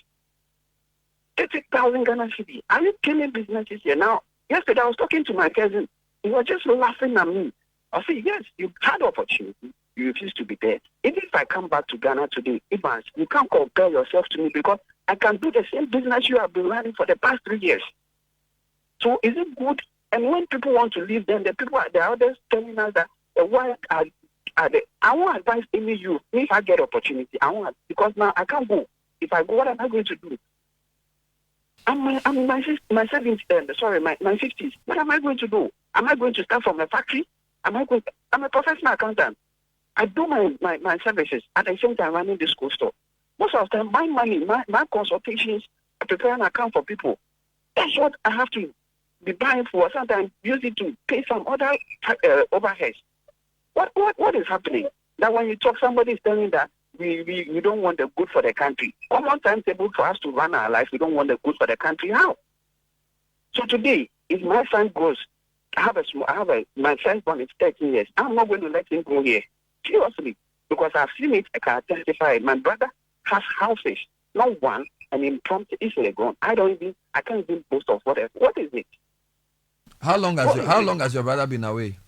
30,000 Ghana cedis. Are you killing businesses here? Now, yesterday I was talking to my cousin. He was just laughing at me. I said, yes, you had opportunity. You refuse to be there. Even if I come back to Ghana today, Evans, you can't compare yourself to me because I can do the same business you have been running for the past 3 years. So is it good? And when people want to leave, then the others telling us that why are they? I won't advise any youth. If I get opportunity, I won't, because now I can't go. If I go, what am I going to do? I'm in my 70s, my 50s. What am I going to do? Am I going to start from a factory? I'm a professional accountant. I do my services at the same time running the school store. Most of the time, my money, my consultations, I prepare an account for people. That's what I have to be buying for. Sometimes use it to pay some other overheads. What is happening? That when you talk, somebody is telling that we don't want the good for the country. Common timetable for us to run our life, we don't want the good for the country. How? So today, if my son goes, my firstborn is 13 years. I'm not going to let him go here. Seriously. Because I've seen it, I can testify. My brother has houses, not one, and impromptu easily gone. I can't even boast of whatever. What is it? How long has your brother been away?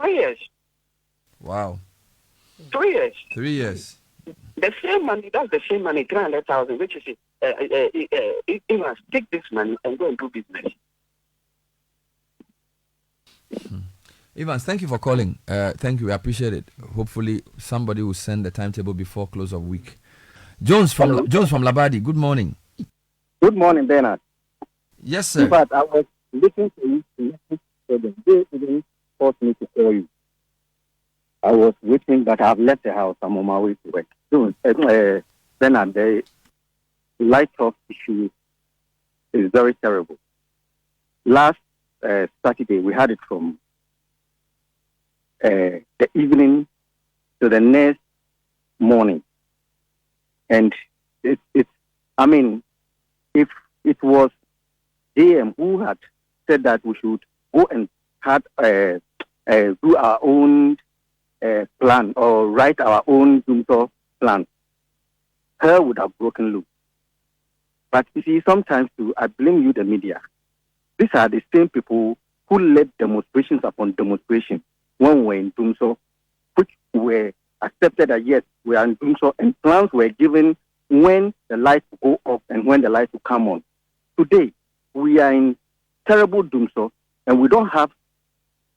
3 years. Wow. 3 years. 3 years. The same money, that's the same money, 300,000, which is Evans, take this money and go and do business. Evans, thank you for calling. Thank you, we appreciate it. Hopefully, somebody will send the timetable before close of week. Jones from Labadi, good morning. Good morning, Bernard. Yes, sir. In fact, I was listening to you. They didn't force me to call you. I was waiting, but I've left the house. I'm on my way to work. So, Bernard, the light off issue is very terrible. Last Saturday, we had it from the evening to the next morning. And if it was AM who had said that we should go and do our own plan or write our own Dumsor plan, her would have broken loose. But you see, sometimes too, I blame you, the media. These are the same people who led demonstrations upon demonstration when we were in Dumsor, which were accepted that yes, we are in Dumsor, and plans were given when the lights will go off and when the lights will come on. Today, we are in terrible Dumsor, and we don't have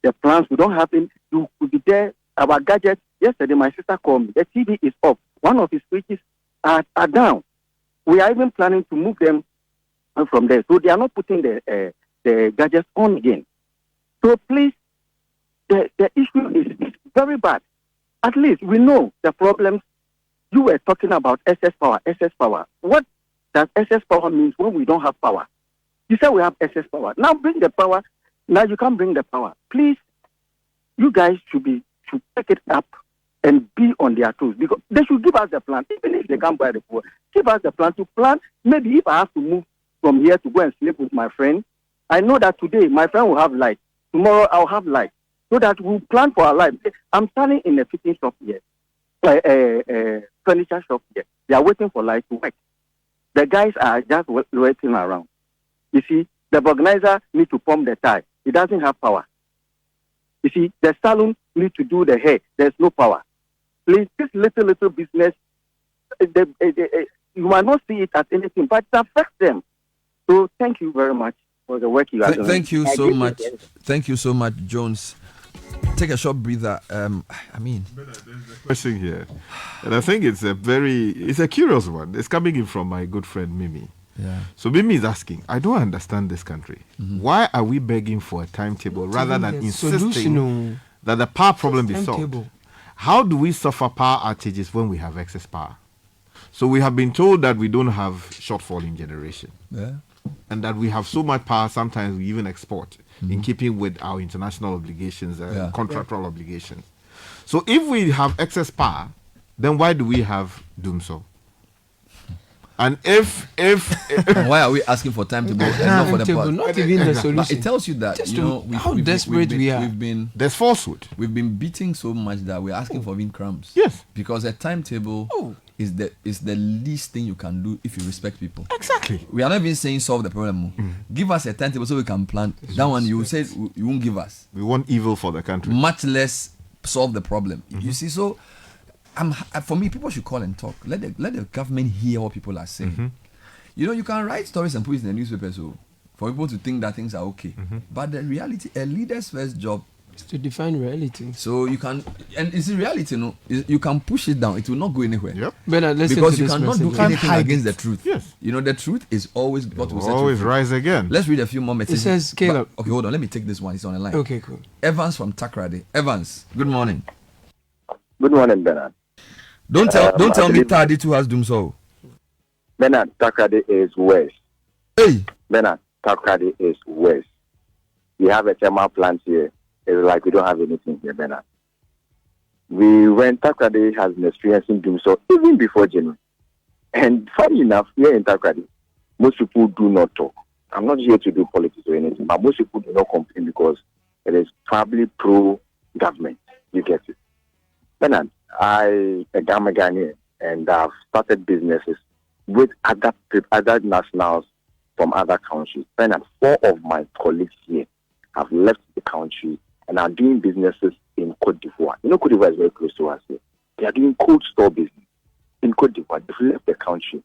the plans. We don't have it. You could be there. Our gadgets. Yesterday, my sister called me. The TV is off. One of his switches are down. We are even planning to move them from there, so they are not putting the gadgets on again. So please, the issue is very bad. At least we know the problems. You were talking about excess power. What does excess power mean when we don't have power? You said we have excess power. Now bring the power. Now you can't bring the power. Please, you guys should pick it up and be on their toes, because they should give us the plan. Even if they can't buy the power, give us the plan to plan. Maybe if I have to move from here to go and sleep with my friend, I know that today my friend will have light. Tomorrow I'll have light. So that we'll plan for our life. I'm standing in a fitting shop here, furniture shop here. They are waiting for light to work. The guys are just waiting around. You see, the organizer needs to pump the tire. He doesn't have power. You see, the salon needs to do the hair. There's no power. Please, this little business, you might not see it as anything, but it affects them. So thank you very much for the work you are doing. Thank you so much. Thank you so much, Jones. Take a short breather. There's a question here, and I think it's a curious one. It's coming in from my good friend Mimi. Yeah. So Mimi is asking, I don't understand this country. Mm-hmm. Why are we begging for a timetable rather than insisting that the power problem be solved? How do we suffer power outages when we have excess power? So we have been told that we don't have shortfall in generation. Yeah. And that we have so much power, sometimes we even export in keeping with our international obligations, contractual obligations. So if we have excess power, then why do we have Dumsor? And if why are we asking for timetable and not for the power? Not even the solution. But it tells you that how desperate we are. There's falsehood. We've been beating so much that we're asking for even crumbs. Yes. Because a timetable is the least thing you can do if you respect people. Exactly. We are not even saying solve the problem. Give us a timetable so we can plan. That one you say you won't give us. We want evil for the country. Much less solve the problem. You see, so for me, people should call and talk. Let the government hear what people are saying. You can write stories and put it in the newspaper for people to think that things are okay. But the reality, a leader's first job is to define reality. So you can, and it's a reality, you can push it down. It will not go anywhere. Yep. Because you cannot do anything against the truth. Yes. The truth is always what will always rise again. Let's read a few more messages. It says, Caleb. Okay, hold on. Let me take this one. It's on the line. Okay, cool. Evans from Takrade. Evans, good morning. Good morning, Bernard. Don't tell me Tadi too has Dumsor. Bernard, Takrade is worse. Hey. Bernard, Takrade is worse. We have a thermal plant here. It's like we don't have anything here, Bernard. When Takrade has been experiencing Dumsor even before January. And funny enough, here in Takrade, most people do not talk. I'm not here to do politics or anything, but most people do not complain because it is probably pro-government. You get it. Bernard, I am a Ghanaian, and I've started businesses with other nationals from other countries. And 4 of my colleagues here have left the country and are doing businesses in Côte d'Ivoire. You know, Côte d'Ivoire is very close to us here. They are doing cold store business in Côte d'Ivoire. They've left the country.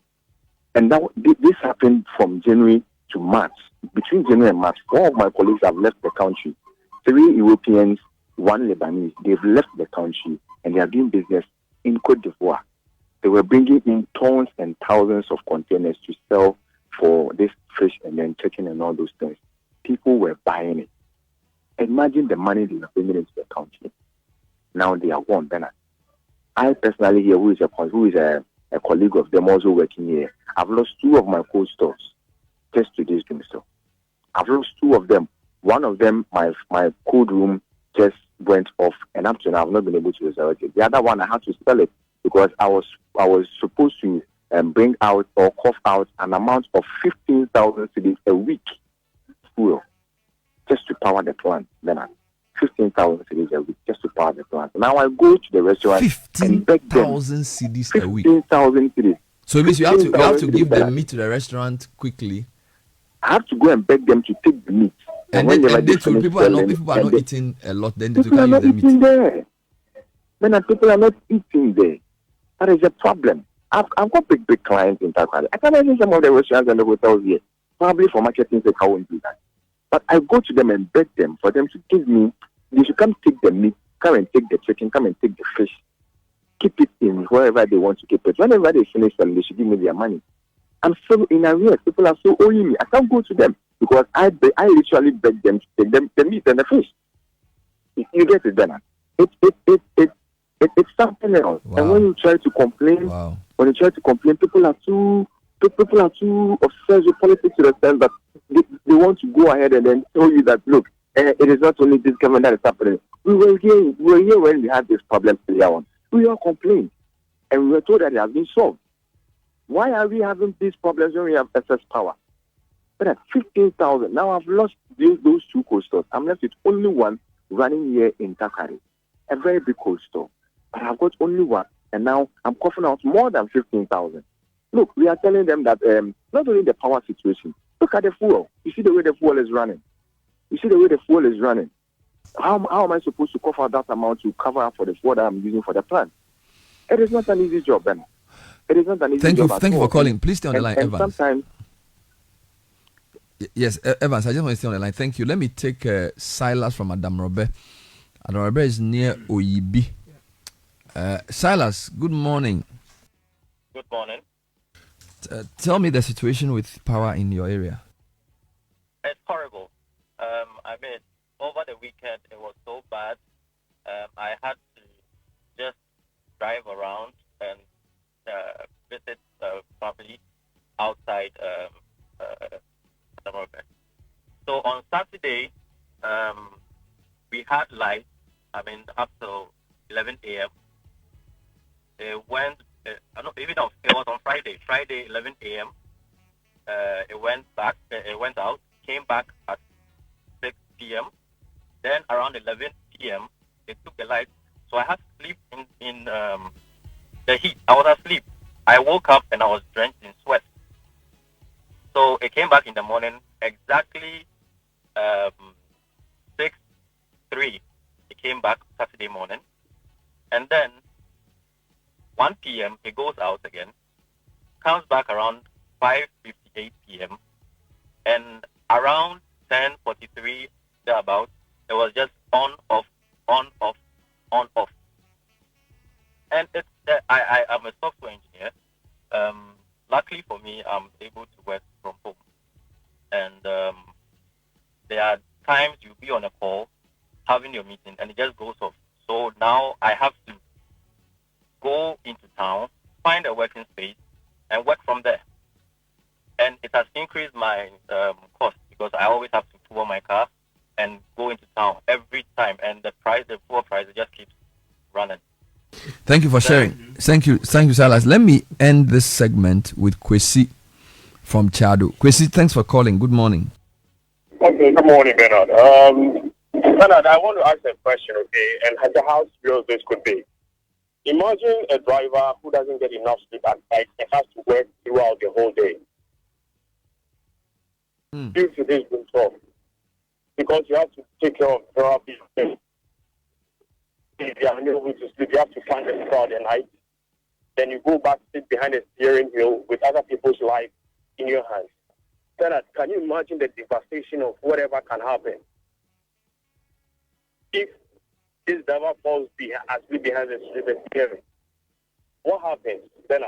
And now this happened from January to March. Between January and March, 4 of my colleagues have left the country. 3 Europeans, 1 Lebanese. They've left the country and they are doing business in Côte d'Ivoire. They were bringing in tons and thousands of containers to sell for this fish and then chicken and all those things. People were buying it. Imagine the money they were bringing into the country. Now they are gone, Bernard. I personally here, who is a colleague of them also working here, I've lost 2 of my cold stores just to this Dumsor. I've lost 2 of them. One of them, my cold room just went off, and up to now I've not been able to resurrect it. The other one, I had to sell it because I was supposed to bring out or cough out an amount of 15,000 cedis a week fuel just to power the plant. Then 15,000 cedis a week just to power the plant. Now I go to the restaurant and beg them 15,000 cedis a week. 15,000 cedis. So it means you have to give the meat to the restaurant quickly. I have to go and beg them to take the meat. And people are not eating a lot. Then they people are can't not use the eating meat. there. Then people are not eating there. That is a problem. I've got big clients in Takwari. I can imagine some of the restaurants and the hotels here. Probably for marketing sake, I won't do that. But I go to them and beg them for them to give me. They should come take the meat, come and take the chicken, come and take the fish. Keep it in wherever they want to keep it. Whenever they finish them, they should give me their money. I'm still in arrears. People are still owing me. I can't go to them because I literally beg them to take them the meat and the fish. You get it, Bernard? It's something else. Wow. And when you try to complain, people are too obsessed with politics to the sense that they want to go ahead and then tell you that look, it is not only this government that is happening. We were here when we had this problem earlier on. We all complained, and we were told that it has been solved. Why are we having these problems when we have excess power? But at 15,000, now I've lost those 2 cold stores. I'm left with only one running here in Takari, a very big cold store. But I've got only one, and now I'm coughing out more than 15,000. Look, we are telling them that not only the power situation, look at the fuel. You see the way the fuel is running. How am I supposed to cough out that amount to cover up for the fuel that I'm using for the plant? It is not an easy job, Ben. It is not an easy job. Thank you for calling. Please stay on the line, and Evans. Sometimes, yes, Evans, I just want to stay on the line. Thank you. Let me take Silas from Adam Robert. Adam Robert is near Oyibi. Silas, good morning. Good morning. Tell me the situation with power in your area. It's horrible. I mean, over the weekend, it was so bad. I had to just drive around and visit family outside Dumsor. So on Saturday, we had lights, up till 11 a.m. It went, it was on Friday 11 a.m. It went out, came back at 6 p.m. Then around 11 p.m., they took the lights. So I had to sleep in the heat. I was asleep. I woke up and I was drenched in sweat. So it came back in the morning, exactly 6:03. It came back Saturday morning. And then 1 p.m., it goes out again, comes back around 5:58 p.m. And around 10:43, thereabouts, it was just on, off, on, off, on, off. And it's I am a software engineer. Luckily for me, I'm able to work from home. And there are times you'll be on a call, having your meeting, and it just goes off. So now I have to go into town, find a working space, and work from there. And it has increased my cost because I always have to tour my car and go into town every time. And the fuel price, it just keeps running. Thank you for sharing. Thank you, Silas. Let me end this segment with Kwesi from Chado. Kwesi, thanks for calling. Good morning. Okay, good morning, Bernard. Bernard, I want to ask a question, okay, and how serious this could be. Imagine a driver who doesn't get enough sleep at night and has to work throughout the whole day. Due to this Dumsor, because you have to take care of therapy. If you are unable to sleep, you have to find a crowd at night. Then you go back, sit behind a steering wheel with other people's life in your hands. Then, can you imagine the devastation of whatever can happen? If this driver falls asleep behind the steering, what happens? Then,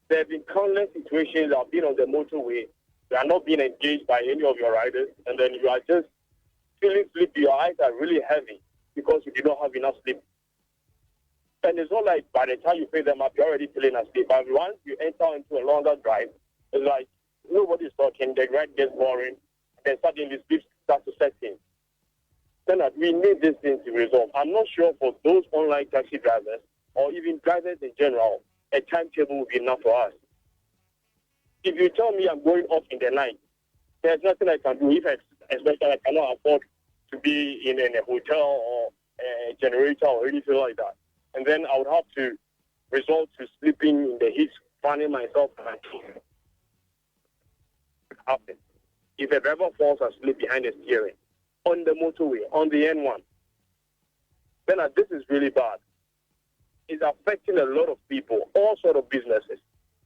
there have been countless situations that have been on the motorway. You are not being engaged by any of your riders, and then you are just feeling sleepy. Your eyes are really heavy because you did not have enough sleep. And it's not like by the time you pay them up, you're already feeling asleep. But once you enter into a longer drive, it's like nobody's talking, the ride gets boring, and suddenly sleep starts to set in. Then we need this thing to resolve. I'm not sure for those online taxi drivers or even drivers in general, a timetable will be enough for us. If you tell me I'm going off in the night, there's nothing I can do. Especially I cannot afford to be in a hotel or a generator or anything like that. And then I would have to resort to sleeping in the heat, fanning myself and my children. Happen. If a driver falls asleep behind the steering on the motorway, on the N1, then this is really bad. It's affecting a lot of people, all sort of businesses.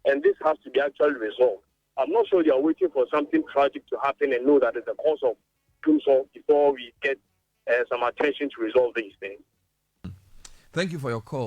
And this has to be actually resolved. I'm not sure they are waiting for something tragic to happen and know that it's the cause of Dumsor before we get some attention to resolve these things. Thank you for your call.